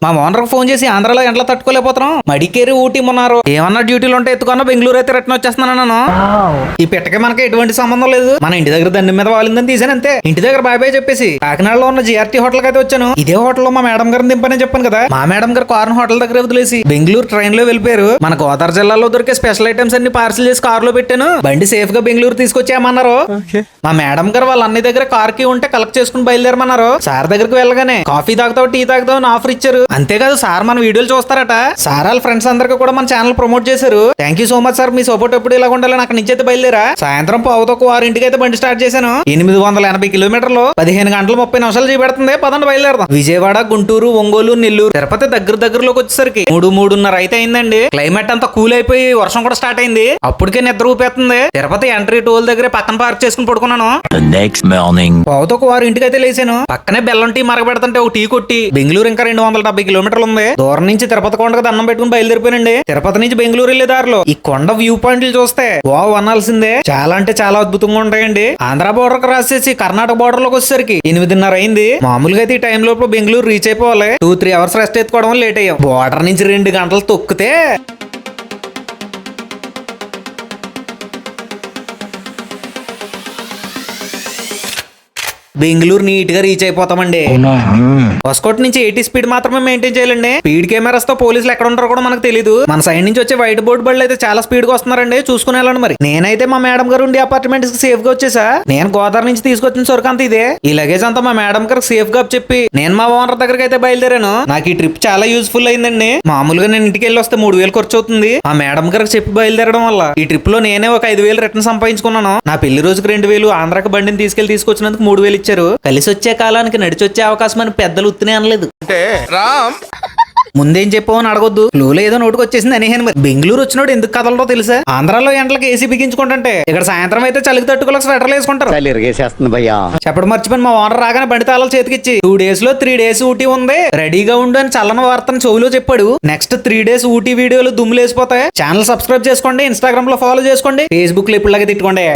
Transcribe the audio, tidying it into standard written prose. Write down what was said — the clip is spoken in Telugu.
మా ఓనర్ ఫోన్ చేసి ఆంధ్రాలో ఎండలో తట్టుకోలేకపోతున్నాం, మడికేరి ఊటీ ఉన్నారు, ఏమన్నా డ్యూటీలు ఉంటే ఎత్తుకున్నా బెంగళూరు అయితే రిటర్న్ వచ్చేస్తున్నాను నేను. ఈ పిట్టకి మనకి ఎటువంటి సంబంధం లేదు, మన ఇంటి దగ్గర దండం మీద వాలిందని తీసాను అంతే. ఇంటి దగ్గర బాయ్ బాయ్ చెప్పేసి కాకినాడలో ఉన్న జిఆర్టీ హోటల్ కి అయితే వచ్చాను. ఇదే హోటల్లో మా మేడం గారిని దింపని చెప్పాను కదా, మా మేడం గారు కారు హోటల్ దగ్గర వదిలేసి బెంగళూరు ట్రైన్ లో వెళ్ళిపోయారు. మన గోదావరి జిల్లాలో దొరికే స్పెషల్ ఐటమ్స్ అన్ని పార్సల్ చేసి కార్ లో పెట్టాను, బండి సేఫ్ గా బెంగళూరు తీసుకొచ్చామన్నారు. మా మేడం గారు వాళ్ళ అన్ని దగ్గర కార్ కి ఉంటే కలెక్ట్ చేసుకుని బయలుదేరమన్నారు. సార్ దగ్గరికి వెళ్ళగానే కాఫీ తాగుతావు టీ తాగుతావు అని ఆఫర్ ఇచ్చారు. అంతేకాదు సార్ మన వీడియోలు చూస్తారట, సార్ వాళ్ళ ఫ్రెండ్స్ అందరికీ కూడా మన ఛానల్ ప్రమోట్ చేశారు. Thank you so much sir, me support ఎప్పుడు ఇలా ఉండాలని అక్కడ నుంచి అయితే బయలుదేరా. సాయంత్రం 5:15 అయితే బండి స్టార్ట్ చేశాను. 880 కిలోమీటర్లు 15 గంటల 30 నిమిషాలు చూపెడుతుంది. పదండి బయలుదేరదాం. విజయవాడ, గుంటూరు, ఒంగోలు, నెల్లూరు, తిరుపతి దగ్గరలోకి వచ్చేసరికి 3:30 అయితే అయిందండి. క్లైమేట్ అంతా కూల్ అయిపోయి వర్షం కూడా స్టార్ట్ అయింది. అప్పటికే నిద్ర ఊపేస్తుంది. తిరుపతి ఎంట్రీ టోల్ దగ్గర పక్కన పార్క్ చేసుకుని పడుకున్నాను. ఇంటికి అయితే లేచాను. పక్కనే బెల్లం టీ మరగబెడుతుంటే ఒక టీ కొట్టి బెంగళూరు ఇంకా 270 కిలోమీటర్లు ఉంది. దూరం నుంచి తిరుపతి కొండకు దండం పెట్టుకుని బయలుదేరిపోయానండి. తిరుపతి నుంచి బెంగళూరు వెళ్లే దారిలో ఈ కొండ వ్యూ పాయింట్లు చూస్తే వావ్ అనాల్సిందే. చాలా అంటే చాలా అద్భుతంగా ఉంటాయండి. ఆంధ్ర బోర్డర్ క్రాస్ చేసి కర్ణాటక బోర్డర్ లోకి వచ్చేసరికి 8:30 అయింది. మామూలుగా అయితే ఈ టైం లోపు బెంగళూరు రీచ్ అయిపోవాలి. 2-3 అవర్స్ రెస్ట్ ఎత్తుకోవడం లేట్ అయ్యాం. బోర్డర్ నుంచి 2 గంటలు తొక్కితే బెంగళూరు నీట్ గా రీచ్ అయిపోతామండి. వస్కోట్ నుంచి 80 స్పీడ్ మాత్రమే మెయింటైన్ చేయాలండి. స్పీడ్ కెమెరాస్ తో పోలీసులు ఎక్కడ ఉంటారో కూడా మనకు తెలియదు. మన సైడ్ నుంచి వచ్చే వైట్ బోర్డు బళ్ళు అయితే చాలా స్పీడ్ గా వస్తున్నారండి, చూసుకుని వెళ్ళండి. మరి నేనైతే మా మేడం గారు ఉండే అపార్ట్మెంట్ కి సేఫ్ గా వచ్చేసా. నేను గోదావరి నుంచి తీసుకొచ్చిన సొరకాంత ఇదే. ఈ లగేజ్ అంతా మా మేడం గారికి సేఫ్ గా చెప్పి నేను మా ఓనర్ దగ్గరికి అయితే బయలుదేరాను. నాకు ఈ ట్రిప్ చాలా యూస్ఫుల్ అయిందండి. మామూలుగా నేను ఇంటికి వెళ్ళి వస్తే 3,000 ఖర్చు అవుతుంది. ఆ మేడం గారికి చెప్పి బయలుదేరడం వల్ల ఈ ట్రిప్ లో నేనే ఒక 5,000 రిటర్న్ సంపాదించుకున్నాను. నా పెళ్లి రోజుకి 2,000, ఆంధ్రాకి బండిని తీసుకొచ్చినందుకు 3,000 ఇచ్చారు. కలిసి వచ్చే కాలానికి నడిచొచ్చే అవకాశం అని పెద్దలు ఉత్తినే అనలేదు. ముందేం చెప్పావని అడగొద్దు, ఫ్లోలో ఏదో నోటుకు వచ్చేసింది అనేహాను. మరి బెంగళూరు వచ్చినోడు ఎందుకు కదలడో తెలుసా? ఆంధ్రాలో ఎండలకు ఏసీ బిగించుకుంటుంటే ఇక్కడ సాయంత్రం అయితే చలికి తట్టుకోలేక స్వెటర్లు వేసుకుంటారు. చెప్పడం మర్చిపోయి మా ఓనర్ రాగానే బండి తాళాలు చేతికిచ్చి 2 days లో 3 days ఊటీ ఉంది, రెడీగా ఉండు అని చల్లన వార్తను చెవులో చెప్పాడు. నెక్స్ట్ 3 days ఊటీ వీడియోలు దుమ్ములేసిపోతాయి. ఛానల్ సబ్స్క్రైబ్ చేసుకోండి, ఇన్స్టాగ్రామ్ లో ఫాలో చేసుకోండి, ఫేస్బుక్ లో ఇప్పుడులాగే తిట్టుకోండి.